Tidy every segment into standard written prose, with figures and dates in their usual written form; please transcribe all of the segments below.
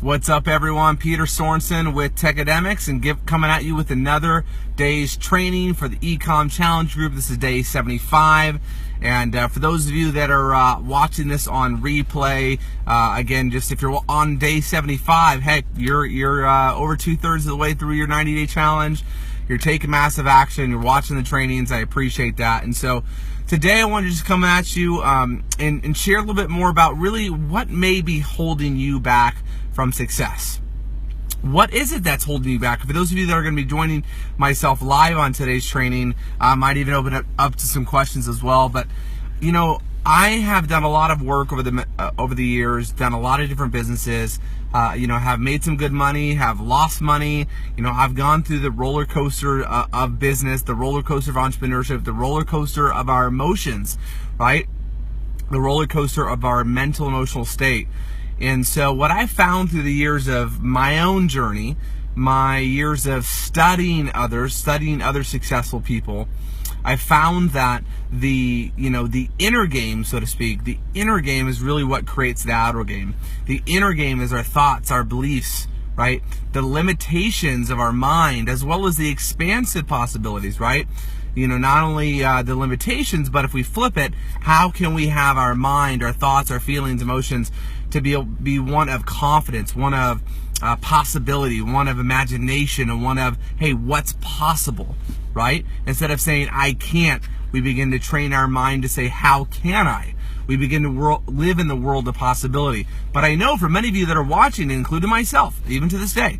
What's up, everyone? Peter Sorensen with Techademics and coming at you with another day's training for the eComm Challenge Group. This is day 75. And for those of you that are watching this on replay, again, just if you're on day 75, heck, you're over 2/3 of the way through your 90-day challenge. You're taking massive action. You're watching the trainings. I appreciate that. And so today I want to just come at you and share a little bit more about really what may be holding you back from success. What is it that's holding you back? For those of you that are going to be joining myself live on today's training, I might even open it up to some questions as well. But you know, I have done a lot of work over the years, done a lot of different businesses. Have made some good money, have lost money. I've gone through the roller coaster of business, the roller coaster of entrepreneurship, the roller coaster of our emotions, right? The roller coaster of our mental, emotional state. And so what I found through the years of my own journey, my years of studying other successful people, I found that the inner game, so to speak, the inner game is really what creates the outer game. The inner game is our thoughts, our beliefs, right? The limitations of our mind, as well as the expansive possibilities, right? Not only the limitations, but if we flip it, how can we have our mind, our thoughts, our feelings, emotions to be one of confidence, one of possibility, one of imagination, and one of, hey, what's possible, right? Instead of saying, I can't, we begin to train our mind to say, how can I? We begin to live in the world of possibility. But I know for many of you that are watching, including myself, even to this day,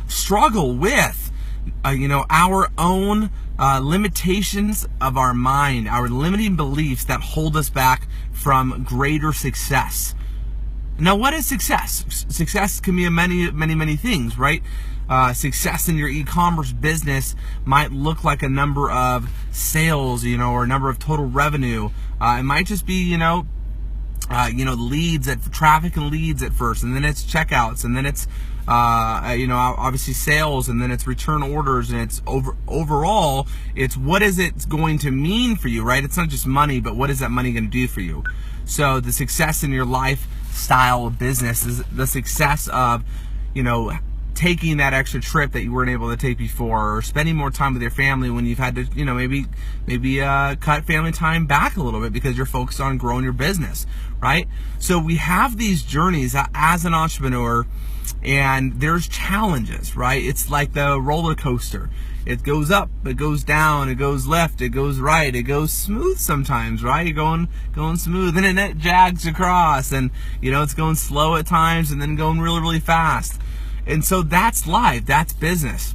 struggle with our own limitations of our mind, our limiting beliefs that hold us back from greater success. Now, what is success? Success can be many things, right? Success in your e-commerce business might look like a number of sales, or a number of total revenue. It might just be, leads, traffic and leads at first, and then it's checkouts, and then it's obviously sales, and then it's return orders, and it's overall, it's what is it going to mean for you, right? It's not just money, but what is that money going to do for you? So the success in your lifestyle of business is the success of, taking that extra trip that you weren't able to take before, or spending more time with your family when you've had to, maybe cut family time back a little bit because you're focused on growing your business, right? So we have these journeys as an entrepreneur, and there's challenges, right? It's like the roller coaster. It goes up, it goes down, it goes left, it goes right, it goes smooth sometimes, right? You're going smooth, and then it jags across, and it's going slow at times, and then going really fast. And so that's life, that's business.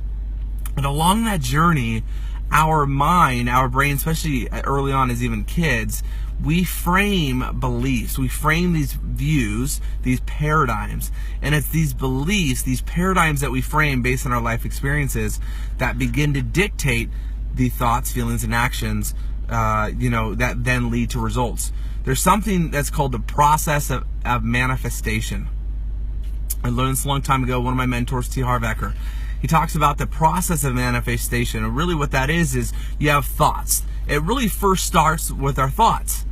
And along that journey, our mind, our brain, especially early on as even kids, we frame beliefs, we frame these views, these paradigms. And it's these beliefs, these paradigms that we frame based on our life experiences that begin to dictate the thoughts, feelings, and actions, that then lead to results. There's something that's called the process of manifestation. I learned this a long time ago. One of my mentors, T. Harvacker, he talks about the process of manifestation. And really what that is you have thoughts. It really first starts with our thoughts.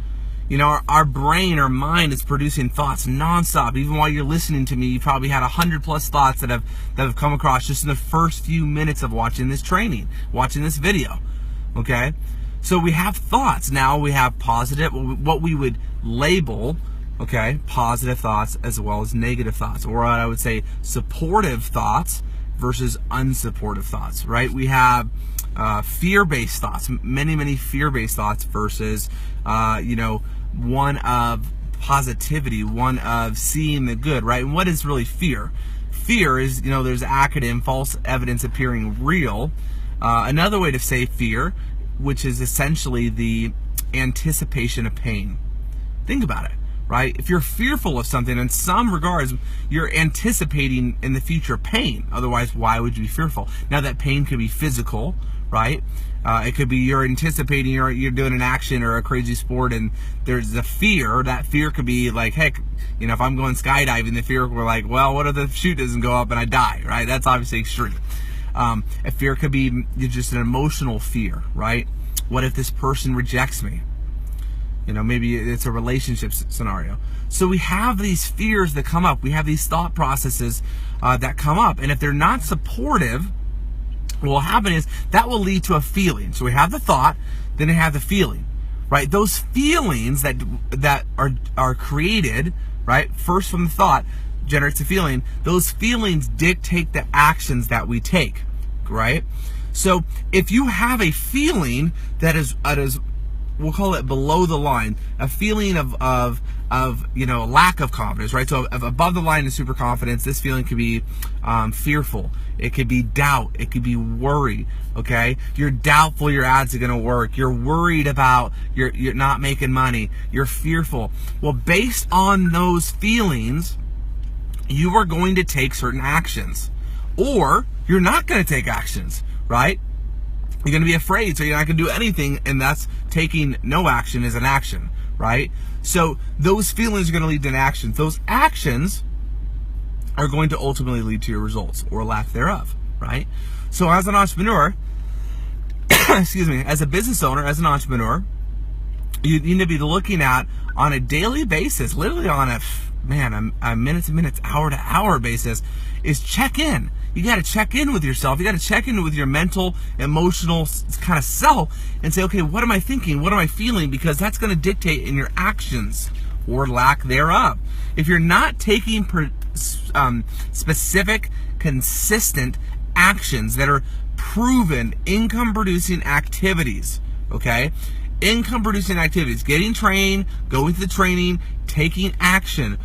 Our brain, our mind is producing thoughts nonstop. Even while you're listening to me, you probably had 100+ thoughts that have come across just in the first few minutes of watching this training, watching this video. Okay? So we have thoughts. Now we have positive, what we would label, okay, positive thoughts as well as negative thoughts, or what I would say supportive thoughts versus unsupportive thoughts, right? We have fear-based thoughts, many fear-based thoughts versus, one of positivity, one of seeing the good, right? And what is really fear? Fear is, there's an acronym, false evidence appearing real. Another way to say fear, which is essentially the anticipation of pain. Think about it. Right? If you're fearful of something, in some regards, you're anticipating in the future pain. Otherwise, why would you be fearful? Now, that pain could be physical, right? It could be you're anticipating you're doing an action or a crazy sport, and there's a fear. That fear could be like, heck, if I'm going skydiving, the fear we're like, well, what if the chute doesn't go up and I die, right? That's obviously extreme. A fear could be just an emotional fear, right? What if this person rejects me? Maybe it's a relationship scenario. So we have these fears that come up. We have these thought processes that come up. And if they're not supportive, what will happen is that will lead to a feeling. So we have the thought, then we have the feeling, right? Those feelings that are created, right, first from the thought generates a feeling. Those feelings dictate the actions that we take, right? So if you have a feeling that is we'll call it below the line, a feeling of lack of confidence, right? So above the line is super confidence. This feeling could be fearful. It could be doubt. It could be worry. Okay, you're doubtful your ads are going to work. You're worried about you're not making money. You're fearful. Well, based on those feelings, you are going to take certain actions, or you're not going to take actions, right? You're going to be afraid, so you're not going to do anything, and that's taking no action is an action, right? So those feelings are going to lead to actions. Those actions are going to ultimately lead to your results or lack thereof, right? So as an entrepreneur, as a business owner, as an entrepreneur, you need to be looking at on a daily basis, literally on a minute to minute, hour to hour basis, is check in. You got to check in with yourself. You got to check in with your mental, emotional kind of self and say, okay, what am I thinking? What am I feeling? Because that's going to dictate in your actions or lack thereof. If you're not taking specific, consistent actions that are proven income-producing activities, okay? Income-producing activities, getting trained, going through the training, taking action,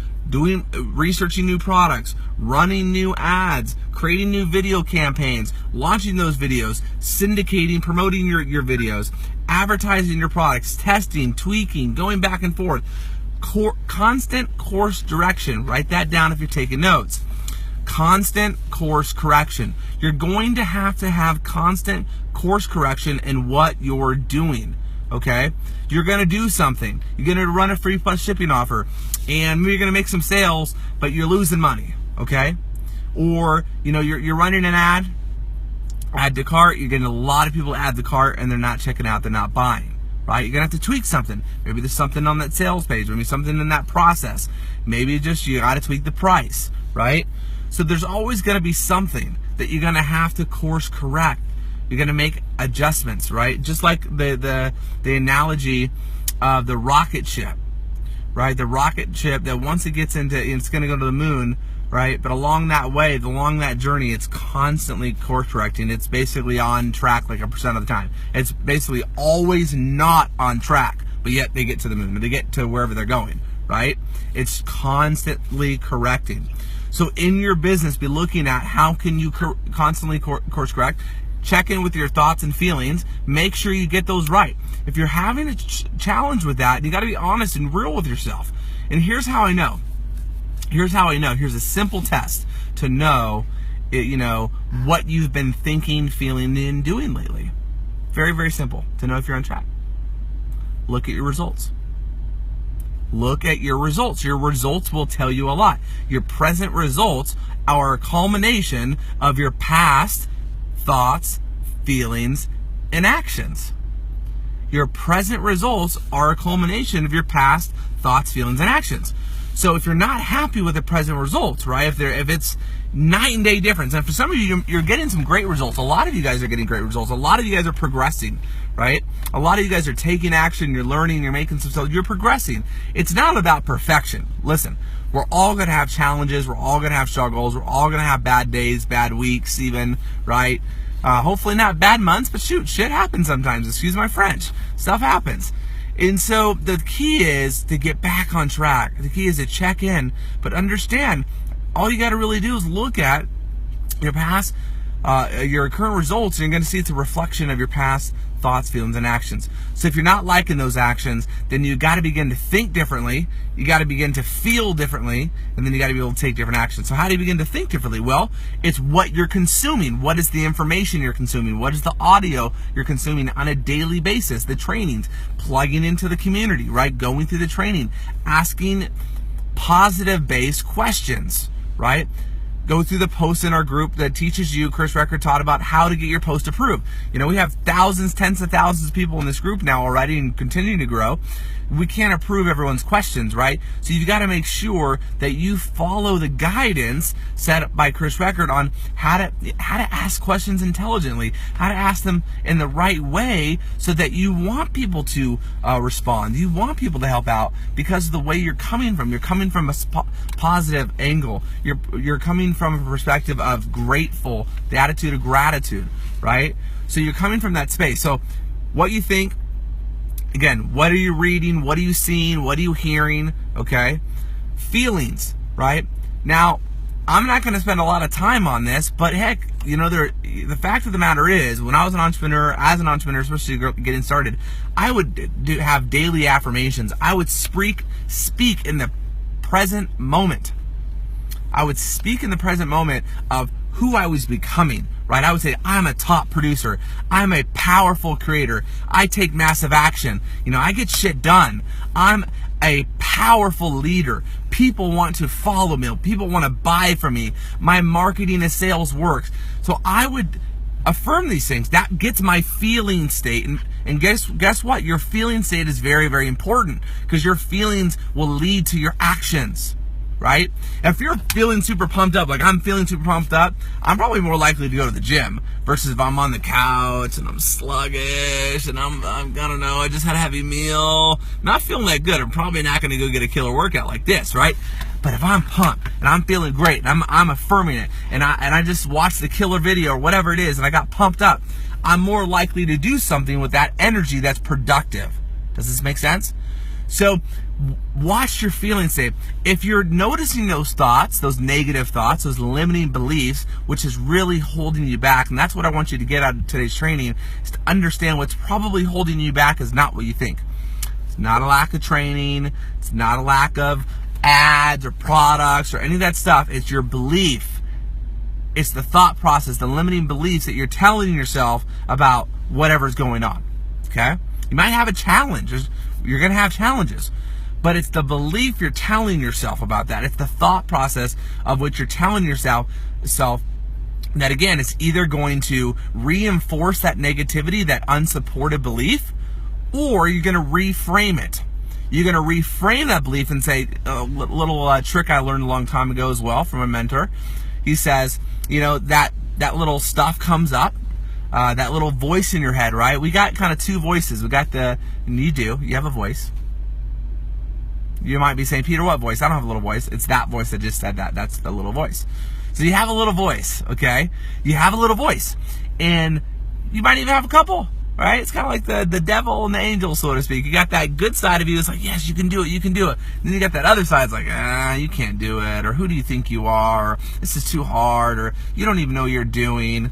researching new products, running new ads, creating new video campaigns, launching those videos, syndicating, promoting your videos, advertising your products, testing, tweaking, going back and forth. Constant course direction. Write that down if you're taking notes. Constant course correction. You're going to have constant course correction in what you're doing. Okay? You're going to do something. You're going to run a free plus shipping offer, and maybe you're going to make some sales, but you're losing money. Okay? Or, you're running an add to cart. You're getting a lot of people add to cart, and they're not checking out. They're not buying. Right? You're going to have to tweak something. Maybe there's something on that sales page. Maybe something in that process. Maybe just you got to tweak the price. Right? So there's always going to be something that you're going to have to course correct. You're going to make adjustments, right? Just like the analogy of the rocket ship, right? The rocket ship that once it gets it's going to go to the moon, right? But along that journey, it's constantly course correcting. It's basically on track like 1% of the time. It's basically always not on track, but yet they get to the moon, or they get to wherever they're going, right? It's constantly correcting. So in your business, be looking at how can you constantly course correct. Check in with your thoughts and feelings. Make sure you get those right. If you're having a challenge with that, you got to be honest and real with yourself. And here's how I know. Here's a simple test to know, what you've been thinking, feeling, and doing lately. Very, very simple to know if you're on track. Look at your results. Look at your results. Your results will tell you a lot. Your present results are a culmination of your past thoughts, feelings, and actions. Your present results are a culmination of your past thoughts, feelings, and actions. So if you're not happy with the present results, right? If it's night and day difference, and for some of you, you're getting some great results. A lot of you guys are getting great results. A lot of you guys are progressing, right? A lot of you guys are taking action. You're learning. You're making some stuff. You're progressing. It's not about perfection. Listen, we're all going to have challenges. We're all going to have struggles. We're all going to have bad days, bad weeks even, right? Hopefully not bad months, but shoot, shit happens sometimes. Excuse my French. Stuff happens. And so the key is to get back on track. The key is to check in, but understand all you got to really do is look at your past, your current results, and you're going to see it's a reflection of your past thoughts, feelings, and actions. So if you're not liking those actions, then you got to begin to think differently. You got to begin to feel differently, and then you got to be able to take different actions. So how do you begin to think differently? Well, it's what you're consuming. What is the information you're consuming? What is the audio you're consuming on a daily basis? The trainings, plugging into the community, right? Going through the training, asking positive-based questions, right? go through the posts in our group that teaches you. Chris Record taught about how to get your post approved. We have thousands, tens of thousands of people in this group now already and continuing to grow. We can't approve everyone's questions, right? So you've got to make sure that you follow the guidance set up by Chris Record on how to ask questions intelligently, how to ask them in the right way so that you want people to respond. You want people to help out because of the way you're coming from. You're coming from a positive angle. You're coming from a perspective of grateful, the attitude of gratitude, right? So you're coming from that space. So what you think, again, what are you reading? What are you seeing? What are you hearing? Okay. Feelings, right? Now, I'm not going to spend a lot of time on this, but heck, the fact of the matter is, when I was as an entrepreneur, especially getting started, I would have daily affirmations. I would speak in the present moment. I would speak in the present moment of who I was becoming, right? I would say, I'm a top producer. I'm a powerful creator. I take massive action. I get shit done. I'm a powerful leader. People want to follow me. People want to buy from me. My marketing and sales works. So I would affirm these things. That gets my feeling state. And guess what? Your feeling state is very, very important because your feelings will lead to your actions. Right? If you're feeling super pumped up, like I'm feeling super pumped up, I'm probably more likely to go to the gym versus if I'm on the couch and I'm sluggish and I don't know, I just had a heavy meal, not feeling that good. I'm probably not going to go get a killer workout like this, right? But if I'm pumped and I'm feeling great and I'm affirming it and I just watched the killer video or whatever it is and I got pumped up, I'm more likely to do something with that energy that's productive. Does this make sense? So watch your feeling state. If you're noticing those thoughts, those negative thoughts, those limiting beliefs, which is really holding you back, and that's what I want you to get out of today's training, is to understand what's probably holding you back is not what you think. It's not a lack of training. It's not a lack of ads or products or any of that stuff. It's your belief. It's the thought process, the limiting beliefs that you're telling yourself about whatever's going on. Okay? You might have a challenge. You're going to have challenges. But it's the belief you're telling yourself about that. It's the thought process of what you're telling yourself that, again, it's either going to reinforce that negativity, that unsupported belief, or you're going to reframe it. You're going to reframe that belief and say, a little trick I learned a long time ago as well from a mentor. He says, that little stuff comes up. That little voice in your head, right? We got kind of two voices. We got you have a voice. You might be saying, Peter, what voice? I don't have a little voice. It's that voice that just said that. That's the little voice. So you have a little voice, okay? You have a little voice. And you might even have a couple, right? It's kind of like the devil and the angel, so to speak. You got that good side of you that's like, yes, you can do it, you can do it. And then you got that other side that's like, you can't do it, or who do you think you are, or this is too hard, or you don't even know what you're doing.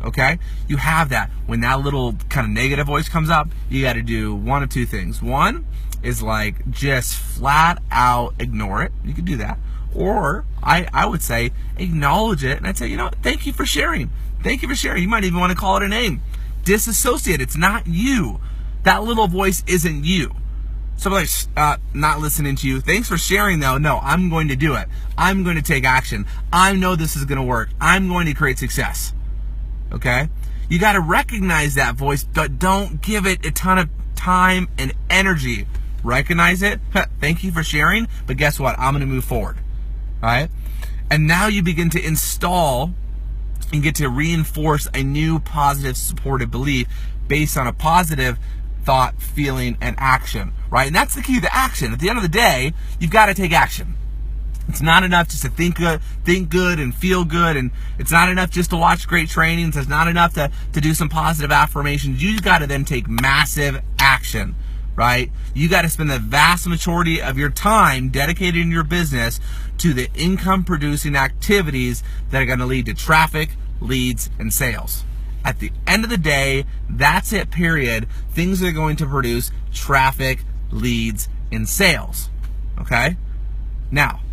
Okay? You have that. When that little kind of negative voice comes up, you got to do one of two things. One is like just flat out ignore it. You can do that. Or I would say acknowledge it. And I'd say, thank you for sharing. Thank you for sharing. You might even want to call it a name. Disassociate. It's not you. That little voice isn't you. So like, not listening to you. Thanks for sharing though. No, I'm going to do it. I'm going to take action. I know this is going to work. I'm going to create success. Okay? You got to recognize that voice, but don't give it a ton of time and energy. Recognize it. Thank you for sharing, but guess what? I'm going to move forward. All right? And now you begin to install and get to reinforce a new positive supportive belief based on a positive thought, feeling, and action. Right? And that's the key to action. At the end of the day, you've got to take action. It's not enough just to think good and feel good, and it's not enough just to watch great trainings. It's not enough to do some positive affirmations. You got to then take massive action, right? You got to spend the vast majority of your time dedicated in your business to the income-producing activities that are going to lead to traffic, leads, and sales. At the end of the day, that's it, period. Things are going to produce traffic, leads, and sales, okay? Now,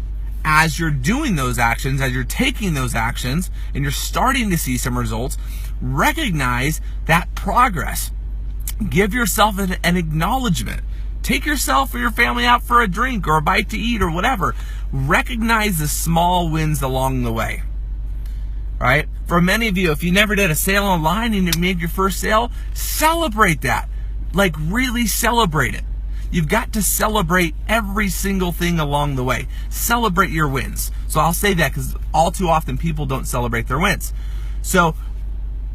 as you're doing those actions, as you're taking those actions, and you're starting to see some results, recognize that progress. Give yourself an acknowledgement. Take yourself or your family out for a drink or a bite to eat or whatever. Recognize the small wins along the way. right? For many of you, if you never did a sale online and you made your first sale, celebrate that. Like, really celebrate it. You've got to celebrate every single thing along the way. Celebrate your wins. So I'll say that because all too often people don't celebrate their wins. So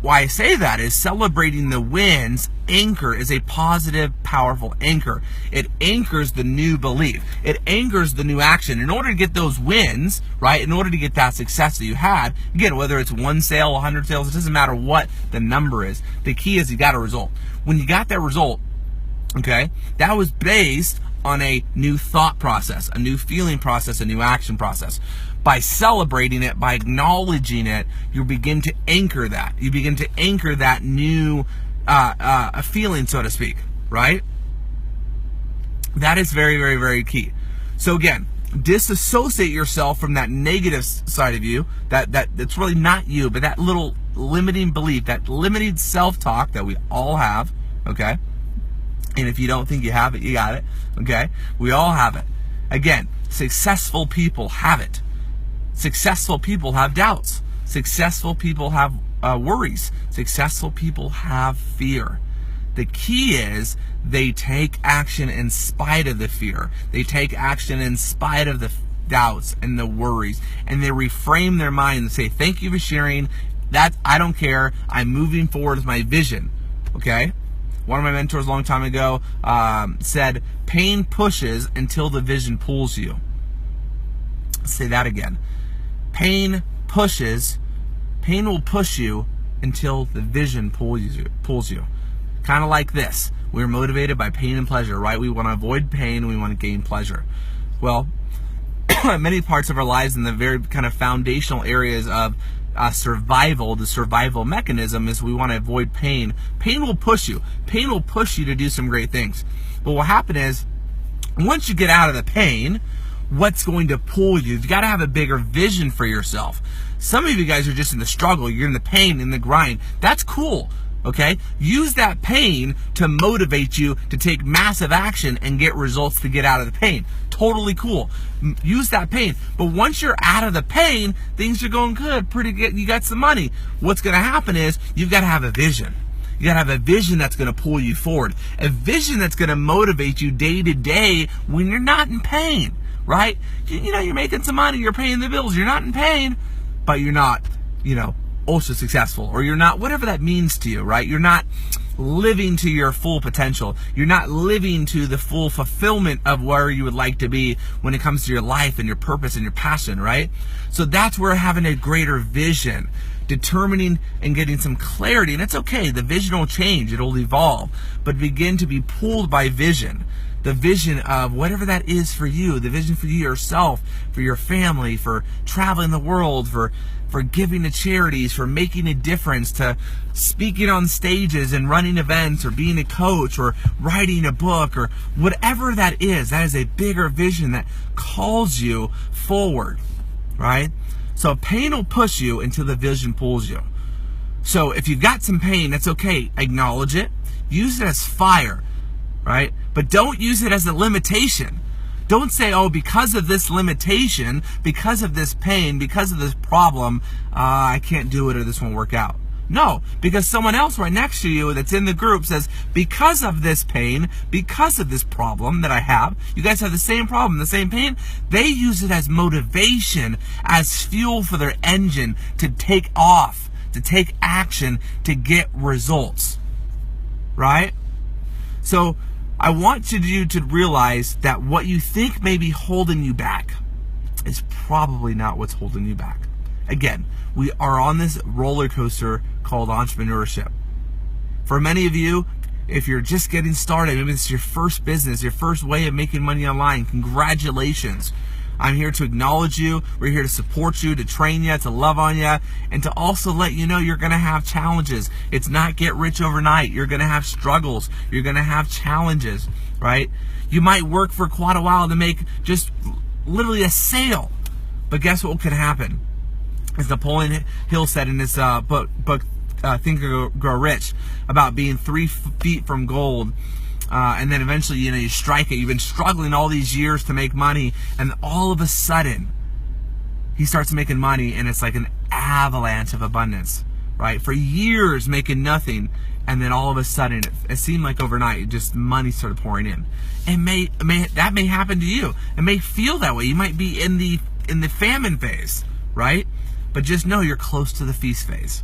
why I say that is celebrating the wins is a positive, powerful anchor. It anchors the new belief. It anchors the new action. In order to get those wins, right, in order to get that success that you had, again, whether it's 1 sale, 100 sales, it doesn't matter what the number is. The key is you got a result. When you got that result, okay, that was based on a new thought process, a new feeling process, a new action process. By celebrating it, by acknowledging it, you begin to anchor that. You begin to anchor that new a feeling, so to speak, right? That is very, very, very key. So again, disassociate yourself from that negative side of you, that's really not you, but that little limiting belief, that limited self-talk that we all have, okay? And if you don't think you have it, you got it, okay? We all have it. Again, successful people have it. Successful people have doubts. Successful people have worries. Successful people have fear. The key is they take action in spite of the fear. They take action in spite of the doubts and the worries. And they reframe their mind and say, thank you for sharing. That I don't care. I'm moving forward with my vision. Okay? One of my mentors a long time ago said, pain pushes until the vision pulls you. Let's say that again. Pain will push you until the vision pulls you. Kind of like this. We're motivated by pain and pleasure, right? We want to avoid pain, we want to gain pleasure. Well, many parts of our lives in the very kind of foundational areas of survival, the survival mechanism is we want to avoid pain. Pain will push you. Pain will push you to do some great things. But what happens is, once you get out of the pain, what's going to pull you? You've got to have a bigger vision for yourself. Some of you guys are just in the struggle. You're in the pain, in the grind. That's cool, okay? Use that pain to motivate you to take massive action and get results to get out of the pain. Totally cool. Use that pain. But once you're out of the pain, things are going good, pretty good. You got some money. What's going to happen is you've got to have a vision. You got to have a vision that's going to pull you forward. A vision that's going to motivate you day to day when you're not in pain. Right? You know, you're making some money, you're paying the bills, you're not in pain, but you're not, ultra successful, or you're not, whatever that means to you, right? You're not living to your full potential. You're not living to the full fulfillment of where you would like to be when it comes to your life and your purpose and your passion, right? So that's where having a greater vision, determining and getting some clarity, and it's okay, the vision will change, it'll evolve, but begin to be pulled by vision. The vision of whatever that is for you, the vision for you yourself, for your family, for traveling the world, for giving to charities, for making a difference, to speaking on stages and running events, or being a coach, or writing a book, or whatever that is a bigger vision that calls you forward, right? So pain will push you until the vision pulls you. So if you've got some pain, that's okay. Acknowledge it. Use it as fire. Right? But don't use it as a limitation. Don't say, oh, because of this limitation, because of this pain, because of this problem, I can't do it, or this won't work out. No, because someone else right next to you that's in the group says, because of this pain, because of this problem that I have, you guys have the same problem, the same pain, they use it as motivation, as fuel for their engine to take off, to take action, to get results. Right? So, I want you to realize that what you think may be holding you back is probably not what's holding you back. Again, we are on this roller coaster called entrepreneurship. For many of you, if you're just getting started, maybe this is your first business, your first way of making money online, congratulations. I'm here to acknowledge you. We're here to support you, to train you, to love on you, and to also let you know you're going to have challenges. It's not get rich overnight. You're going to have struggles. You're going to have challenges, right? You might work for quite a while to make just literally a sale. But guess what could happen? As Napoleon Hill said in his book Think and Grow Rich, about being 3 feet from gold. And then eventually, you strike it. You've been struggling all these years to make money, and all of a sudden, he starts making money, and it's like avalanche of abundance, right? For years making nothing, and then all of a sudden it seemed like overnight just money started pouring in. That may happen to you. It may feel that way. You might be in the famine phase, right? But just know you're close to the feast phase.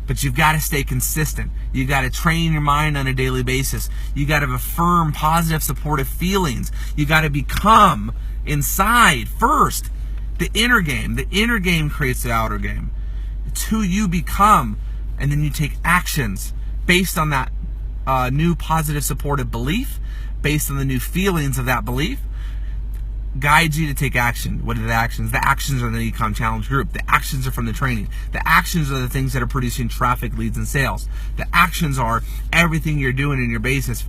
But you've got to stay consistent. You got to train your mind on a daily basis. You got to affirm positive, supportive feelings. You got to become inside first the inner game. The inner game creates the outer game. It's who you become, and then you take actions based on that new positive, supportive belief, based on the new feelings of that belief. Guides you to take action. What are the actions? The actions are in the eComm Challenge group. The actions are from the training. The actions are the things that are producing traffic, leads, and sales. The actions are everything you're doing in your business,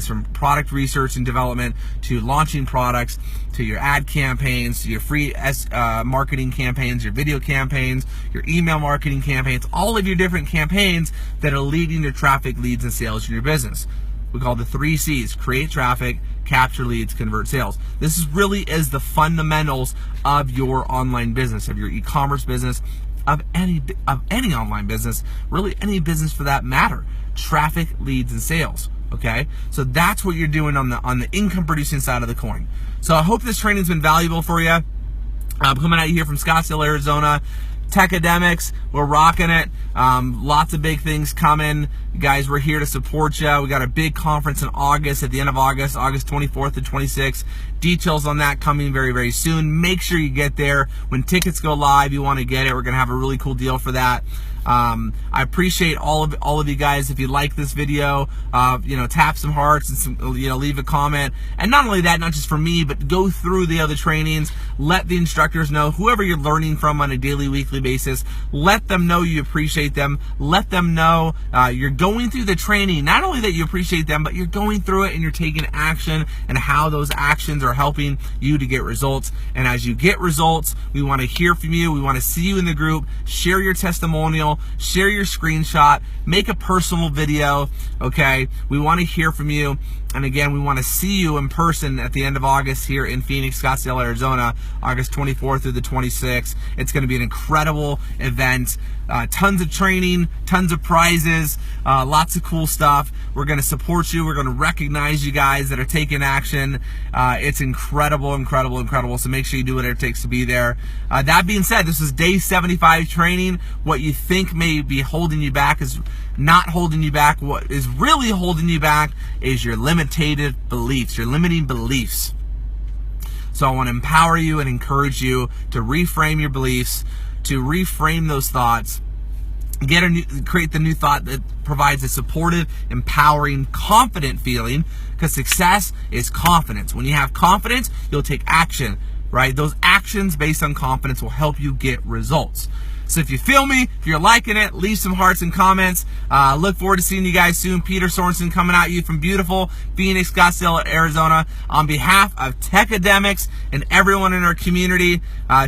from product research and development to launching products, to your ad campaigns, to your free marketing campaigns, your video campaigns, your email marketing campaigns, all of your different campaigns that are leading to traffic, leads, and sales in your business. We call the 3 C's: create traffic, capture leads, convert sales. This really is the fundamentals of your online business, of your e-commerce business, of any online business, really any business for that matter. Traffic, leads, and sales. Okay, so that's what you're doing on the income producing side of the coin. So I hope this training's been valuable for you. I'm coming out here from Scottsdale, Arizona. Techademics, we're rocking it. Lots of big things coming. Guys, we're here to support you. We got a big conference in August, at the end of August 24th to 26th. Details on that coming very, very soon. Make sure you get there. When tickets go live, you want to get it. We're going to have a really cool deal for that. I appreciate all of you guys. If you like this video, tap some hearts and leave a comment. And not only that, not just for me, but go through the other trainings. Let the instructors know, whoever you're learning from on a daily, weekly basis, let them know you appreciate them. Let them know you're going through the training. Not only that you appreciate them, but you're going through it and you're taking action, and how those actions are helping you to get results. And as you get results, we want to hear from you. We want to see you in the group. Share your testimonial. Share your screenshot, make a personal video, okay? We want to hear from you. And again, we want to see you in person at the end of August here in Phoenix, Scottsdale, Arizona, August 24th through the 26th. It's going to be an incredible event. Tons of training, tons of prizes, lots of cool stuff. We're going to support you. We're going to recognize you guys that are taking action. It's incredible, incredible, incredible. So make sure you do whatever it takes to be there. That being said, this is day 75 training. What you think may be holding you back is not holding you back. What is really holding you back is your limited beliefs, your limiting beliefs. So I want to empower you and encourage you to reframe your beliefs, to reframe those thoughts, create the new thought that provides a supportive, empowering, confident feeling, because success is confidence. When you have confidence, you'll take action, right? Those actions based on confidence will help you get results. So if you feel me, if you're liking it, leave some hearts and comments. Look forward to seeing you guys soon. Peter Sorensen coming at you from beautiful Phoenix, Scottsdale, Arizona. On behalf of Techademics and everyone in our community,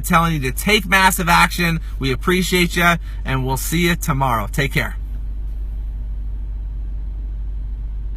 telling you to take massive action. We appreciate you, and we'll see you tomorrow. Take care.